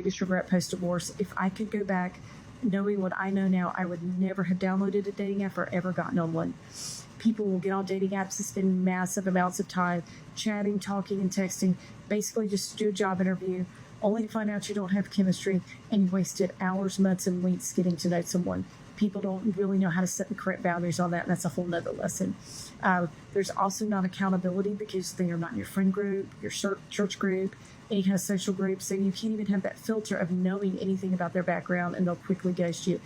biggest regret post-divorce. If I could go back knowing what I know now, I would never have downloaded a dating app or ever gotten on one. People will get on dating apps and spend massive amounts of time chatting, talking, and texting, basically just to do a job interview, only to find out you don't have chemistry and you wasted hours, months, and weeks getting to know someone. People don't really know how to set the correct boundaries on that, and that's a whole nother lesson. There's also not accountability because they are not your friend group, your church group, any kind of social group, so you can't even have that filter of knowing anything about their background, and they'll quickly ghost you.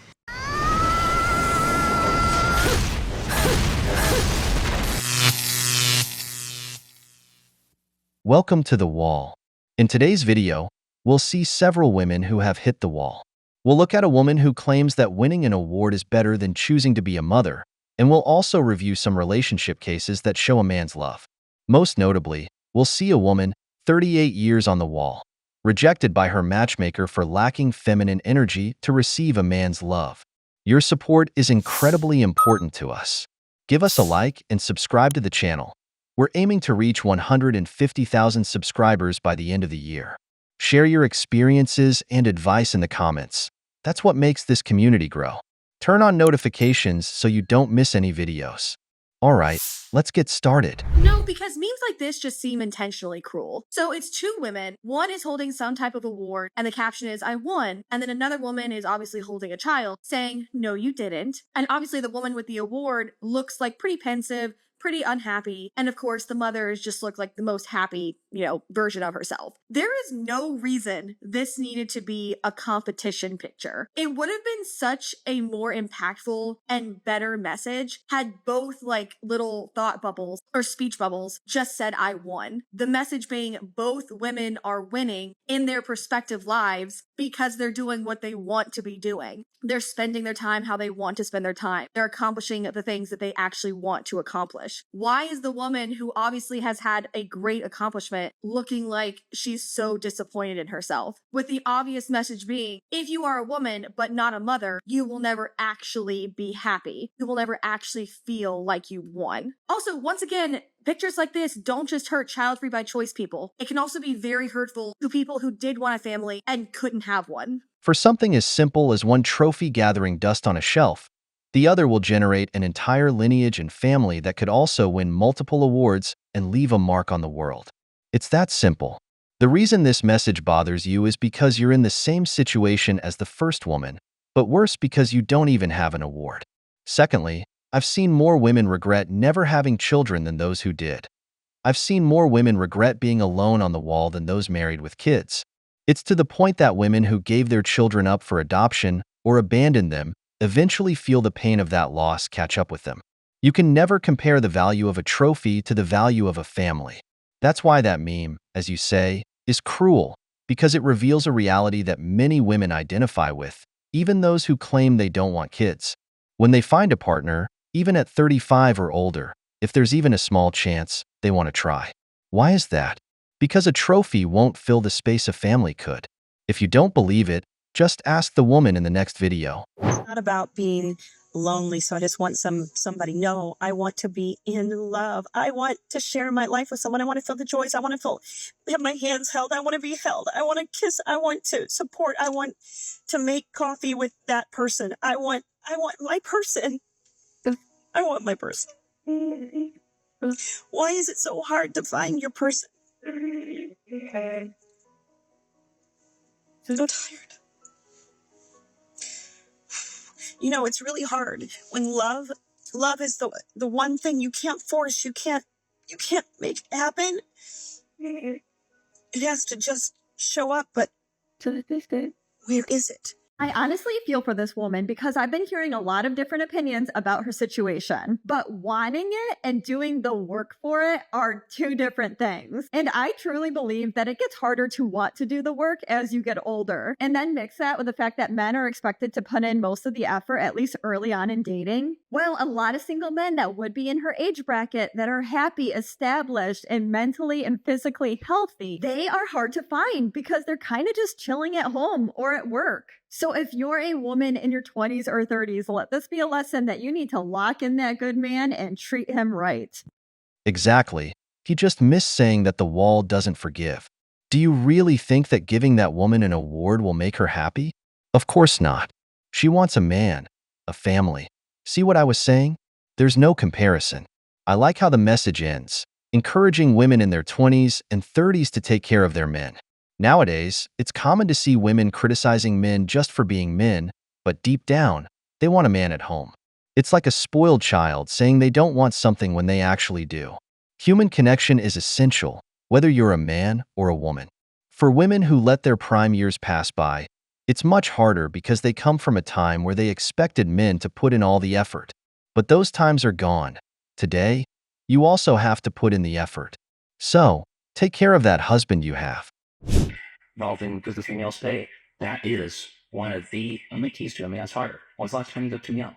Welcome to The Wall. In today's video, we'll see several women who have hit the wall. We'll look at a woman who claims that winning an award is better than choosing to be a mother, and we'll also review some relationship cases that show a man's love. Most notably, we'll see a woman, 38 years on the wall, rejected by her matchmaker for lacking feminine energy to receive a man's love. Your support is incredibly important to us. Give us a like and subscribe to the channel. We're aiming to reach 150,000 subscribers by the end of the year. Share your experiences and advice in the comments. That's what makes this community grow. Turn on notifications so you don't miss any videos. All right, let's get started. No, because memes like this just seem intentionally cruel. So it's two women. One is holding some type of award, and the caption is, "I won." And then another woman is obviously holding a child, saying, "No, you didn't." And obviously the woman with the award looks like pretty pensive, pretty unhappy. And of course, the mothers just look like the most happy, version of herself. There is no reason this needed to be a competition picture. It would have been such a more impactful and better message had both little thought bubbles or speech bubbles just said, "I won." The message being both women are winning in their respective lives because they're doing what they want to be doing. They're spending their time how they want to spend their time. They're accomplishing the things that they actually want to accomplish. Why is the woman who obviously has had a great accomplishment looking like she's so disappointed in herself? With the obvious message being, if you are a woman but not a mother, you will never actually be happy. You will never actually feel like you won. Also, once again, pictures like this don't just hurt child-free by choice people. It can also be very hurtful to people who did want a family and couldn't have one. For something as simple as one trophy gathering dust on a shelf, the other will generate an entire lineage and family that could also win multiple awards and leave a mark on the world. It's that simple. The reason this message bothers you is because you're in the same situation as the first woman, but worse because you don't even have an award. Secondly, I've seen more women regret never having children than those who did. I've seen more women regret being alone on the wall than those married with kids. It's to the point that women who gave their children up for adoption or abandoned them eventually feel the pain of that loss catch up with them. You can never compare the value of a trophy to the value of a family. That's why that meme, as you say, is cruel, because it reveals a reality that many women identify with, even those who claim they don't want kids. When they find a partner, even at 35 or older, if there's even a small chance, they want to try. Why is that? Because a trophy won't fill the space a family could. If you don't believe it, just ask the woman in the next video. It's not about being lonely, so I just want somebody. No, I want to be in love. I want to share my life with someone. I want to feel the joys. I want to have my hands held. I want to be held. I want to kiss. I want to support. I want to make coffee with that person. I want my person. I want my person. Why is it so hard to find your person? I'm so tired. It's really hard when love is the one thing you can't force. You can't make it happen. It has to just show up. But where is it? I honestly feel for this woman because I've been hearing a lot of different opinions about her situation, but wanting it and doing the work for it are two different things. And I truly believe that it gets harder to want to do the work as you get older. And then mix that with the fact that men are expected to put in most of the effort, at least early on in dating. Well, a lot of single men that would be in her age bracket that are happy, established, and mentally and physically healthy, they are hard to find because they're kind of just chilling at home or at work. So if you're a woman in your 20s or 30s, let this be a lesson that you need to lock in that good man and treat him right. Exactly. He just missed saying that the wall doesn't forgive. Do you really think that giving that woman an award will make her happy? Of course not. She wants a man, a family. See what I was saying? There's no comparison. I like how the message ends, encouraging women in their 20s and 30s to take care of their men. Nowadays, it's common to see women criticizing men just for being men, but deep down, they want a man at home. It's like a spoiled child saying they don't want something when they actually do. Human connection is essential, whether you're a man or a woman. For women who let their prime years pass by, it's much harder because they come from a time where they expected men to put in all the effort. But those times are gone. Today, you also have to put in the effort. So, take care of that husband you have. Involving because the female state, that is one of the only keys to a man's heart. When's the last time you looked too young?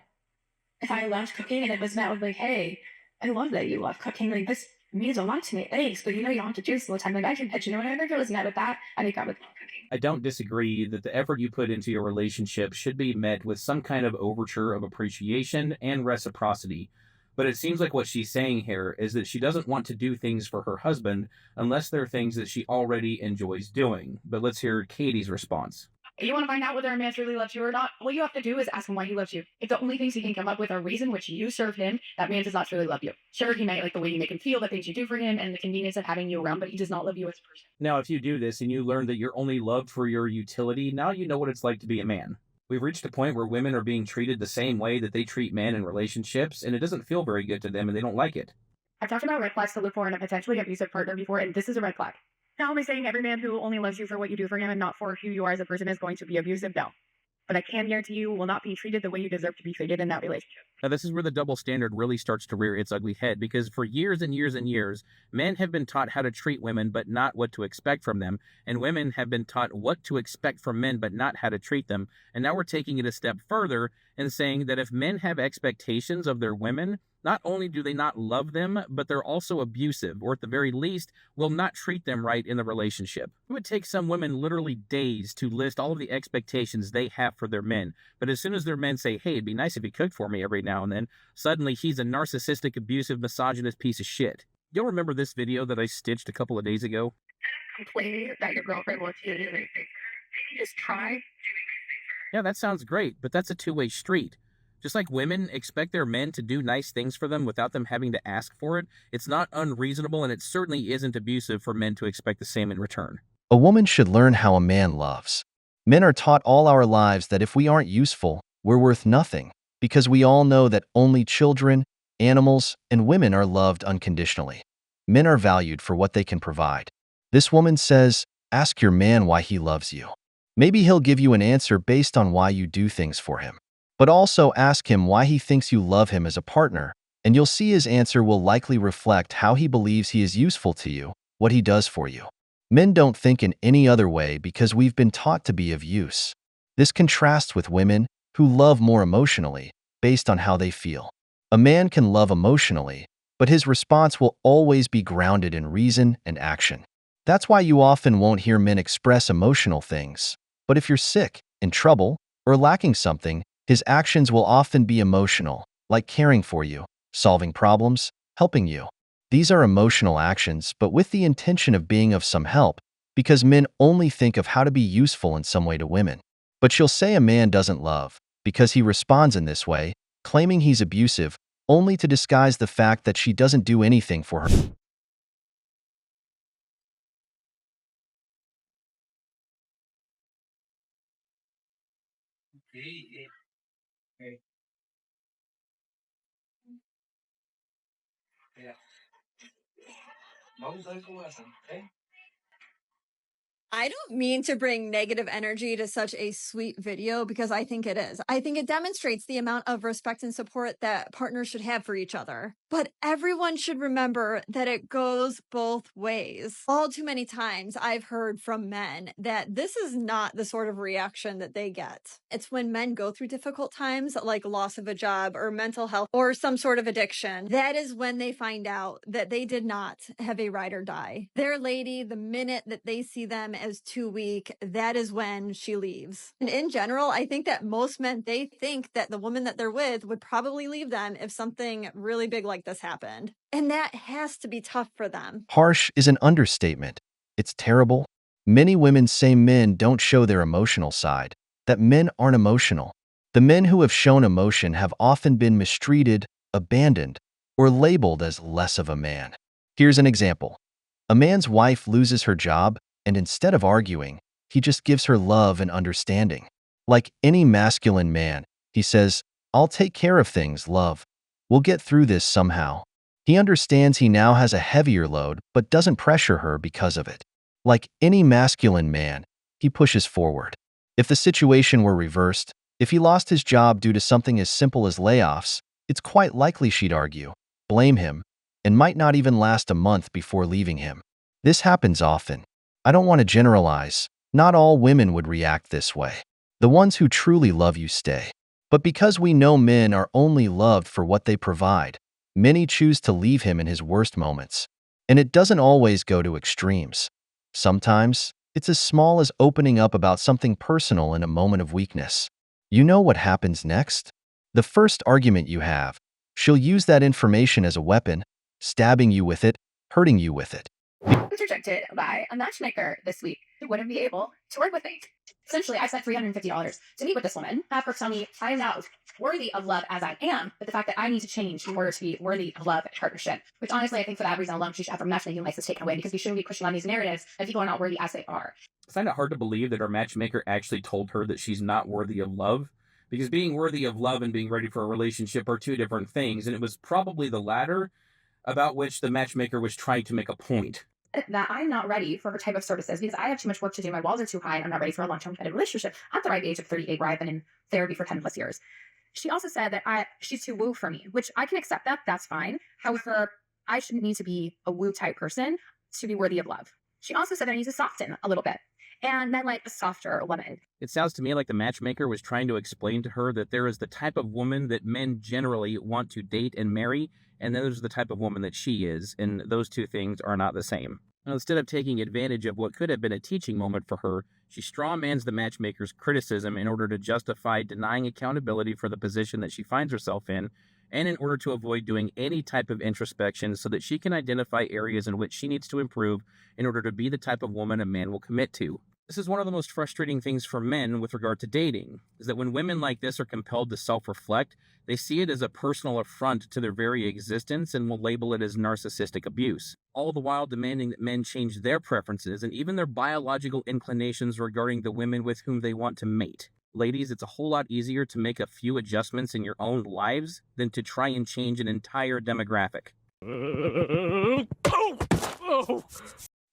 If I loved cooking and it was met with like, hey, I love that you love cooking, like this means a lot to me. Thanks, but you know you don't have to do this all the time. Like I can pitch, whenever it was met with that, I think I would love cooking. I don't disagree that the effort you put into your relationship should be met with some kind of overture of appreciation and reciprocity. But it seems like what she's saying here is that she doesn't want to do things for her husband unless they're things that she already enjoys doing. But let's hear Katie's response. If you want to find out whether a man really loves you or not, all you have to do is ask him why he loves you. If the only things he can come up with are reason which you serve him, that man does not truly love you. Sure, he may like the way you make him feel, the things you do for him, and the convenience of having you around, but he does not love you as a person. Now, if you do this and you learn that you're only loved for your utility, now you know what it's like to be a man. We've reached a point where women are being treated the same way that they treat men in relationships, and it doesn't feel very good to them, and they don't like it. I've talked about red flags to look for in a potentially abusive partner before, and this is a red flag. Now, am I saying every man who only loves you for what you do for him and not for who you are as a person is going to be abusive? No. But I can guarantee you will not be treated the way you deserve to be treated in that relationship. Now, this is where the double standard really starts to rear its ugly head, because for years and years and years, men have been taught how to treat women but not what to expect from them, and women have been taught what to expect from men but not how to treat them. And now we're taking it a step further and saying that if men have expectations of their women, not only do they not love them, but they're also abusive, or at the very least, will not treat them right in the relationship. It would take some women literally days to list all of the expectations they have for their men. But as soon as their men say, hey, it'd be nice if he cooked for me every now and then, suddenly he's a narcissistic, abusive, misogynist piece of shit. Y'all remember this video that I stitched a couple of days ago? Complaining that your girlfriend wants you to do anything for her. Maybe just try doing nice things for her. Yeah, that sounds great, but that's a two-way street. Just like women expect their men to do nice things for them without them having to ask for it, it's not unreasonable, and it certainly isn't abusive for men to expect the same in return. A woman should learn how a man loves. Men are taught all our lives that if we aren't useful, we're worth nothing, because we all know that only children, animals, and women are loved unconditionally. Men are valued for what they can provide. This woman says, ask your man why he loves you. Maybe he'll give you an answer based on why you do things for him. But also ask him why he thinks you love him as a partner, and you'll see his answer will likely reflect how he believes he is useful to you, what he does for you. Men don't think in any other way because we've been taught to be of use. This contrasts with women who love more emotionally, based on how they feel. A man can love emotionally, but his response will always be grounded in reason and action. That's why you often won't hear men express emotional things. But if you're sick, in trouble, or lacking something, his actions will often be emotional, like caring for you, solving problems, helping you. These are emotional actions, but with the intention of being of some help, because men only think of how to be useful in some way to women. But she'll say a man doesn't love, because he responds in this way, claiming he's abusive, only to disguise the fact that she doesn't do anything for her. I don't mean to bring negative energy to such a sweet video because I think it is. I think it demonstrates the amount of respect and support that partners should have for each other. But everyone should remember that it goes both ways. All too many times I've heard from men that this is not the sort of reaction that they get. It's when men go through difficult times like loss of a job or mental health or some sort of addiction. That is when they find out that they did not have a ride or die. Their lady, the minute that they see them as too weak, that is when she leaves. And in general, I think that most men, they think that the woman that they're with would probably leave them if something really big like this happened. And that has to be tough for them. Harsh is an understatement. It's terrible, Many women say men don't show their emotional side, that men aren't emotional. The men who have shown emotion have often been mistreated, abandoned, or labeled as less of a man. Here's an example. A man's wife loses her job, and instead of arguing, he just gives her love and understanding. Like any masculine man, he says, "I'll take care of things, love. We'll get through this somehow." He understands he now has a heavier load, but doesn't pressure her because of it. Like any masculine man, he pushes forward. If the situation were reversed, if he lost his job due to something as simple as layoffs, it's quite likely she'd argue, blame him, and might not even last a month before leaving him. This happens often. I don't want to generalize. Not all women would react this way. The ones who truly love you stay. But because we know men are only loved for what they provide, many choose to leave him in his worst moments. And it doesn't always go to extremes. Sometimes, it's as small as opening up about something personal in a moment of weakness. You know what happens next? The first argument you have, she'll use that information as a weapon, stabbing you with it, hurting you with it. I was rejected by a matchmaker this week who wouldn't be able to work with me. Essentially, I spent $350 to meet with this woman, have her tell me I am not worthy of love as I am, but the fact that I need to change in order to be worthy of love and partnership. Which honestly, I think for that reason alone, she should have her matchmaking license taken away, because we shouldn't be pushing on these narratives that people are not worthy as they are. I find it hard to believe that her matchmaker actually told her that she's not worthy of love, because being worthy of love and being ready for a relationship are two different things, and it was probably the latter about which the matchmaker was trying to make a point. That I'm not ready for her type of services because I have too much work to do. My walls are too high, and I'm not ready for a long-term committed relationship at the right age of 38, where I've been in therapy for 10 plus years. She also said that she's too woo for me, which I can accept that. That's fine. However, I shouldn't need to be a woo type person to be worthy of love. She also said that I need to soften a little bit, and men like a softer woman. It sounds to me like the matchmaker was trying to explain to her that there is the type of woman that men generally want to date and marry, and then there's the type of woman that she is, and those two things are not the same. Now, instead of taking advantage of what could have been a teaching moment for her, she strawmans the matchmaker's criticism in order to justify denying accountability for the position that she finds herself in, and in order to avoid doing any type of introspection so that she can identify areas in which she needs to improve in order to be the type of woman a man will commit to. This is one of the most frustrating things for men with regard to dating, is that when women like this are compelled to self-reflect, they see it as a personal affront to their very existence and will label it as narcissistic abuse, all the while demanding that men change their preferences and even their biological inclinations regarding the women with whom they want to mate. Ladies, it's a whole lot easier to make a few adjustments in your own lives than to try and change an entire demographic.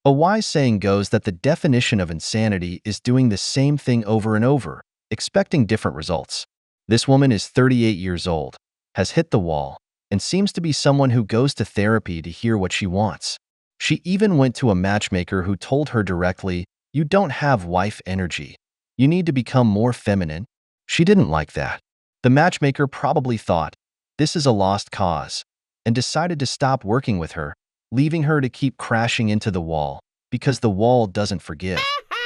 A wise saying goes that the definition of insanity is doing the same thing over and over, expecting different results. This woman is 38 years old, has hit the wall, and seems to be someone who goes to therapy to hear what she wants. She even went to a matchmaker who told her directly, "You don't have wife energy. You need to become more feminine." She didn't like that. The matchmaker probably thought, this is a lost cause, and decided to stop working with her, leaving her to keep crashing into the wall, because the wall doesn't forgive.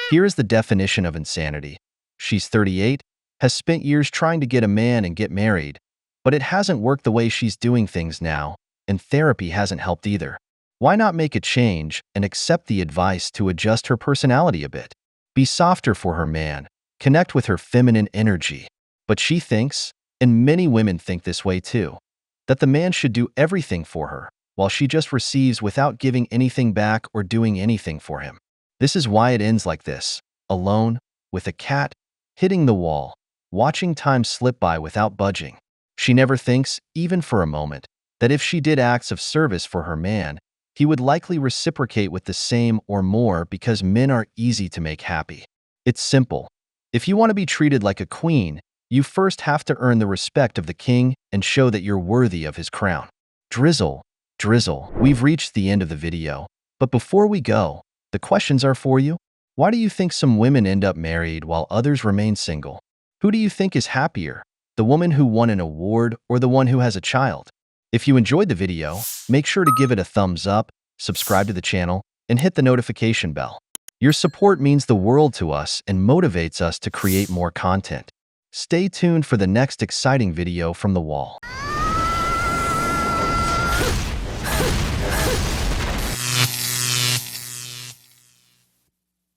Here is the definition of insanity. She's 38, has spent years trying to get a man and get married, but it hasn't worked the way she's doing things now, and therapy hasn't helped either. Why not make a change and accept the advice to adjust her personality a bit? Be softer for her man, connect with her feminine energy. But she thinks, and many women think this way too, that the man should do everything for her, while she just receives without giving anything back or doing anything for him. This is why it ends like this, alone, with a cat, hitting the wall, watching time slip by without budging. She never thinks, even for a moment, that if she did acts of service for her man, he would likely reciprocate with the same or more, because men are easy to make happy. It's simple. If you want to be treated like a queen, you first have to earn the respect of the king and show that you're worthy of his crown. Drizzle. We've reached the end of the video, but before we go, the questions are for you. Why do you think some women end up married while others remain single? Who do you think is happier, the woman who won an award or the one who has a child? If you enjoyed the video, make sure to give it a thumbs up, subscribe to the channel, and hit the notification bell. Your support means the world to us and motivates us to create more content. Stay tuned for the next exciting video from the wall.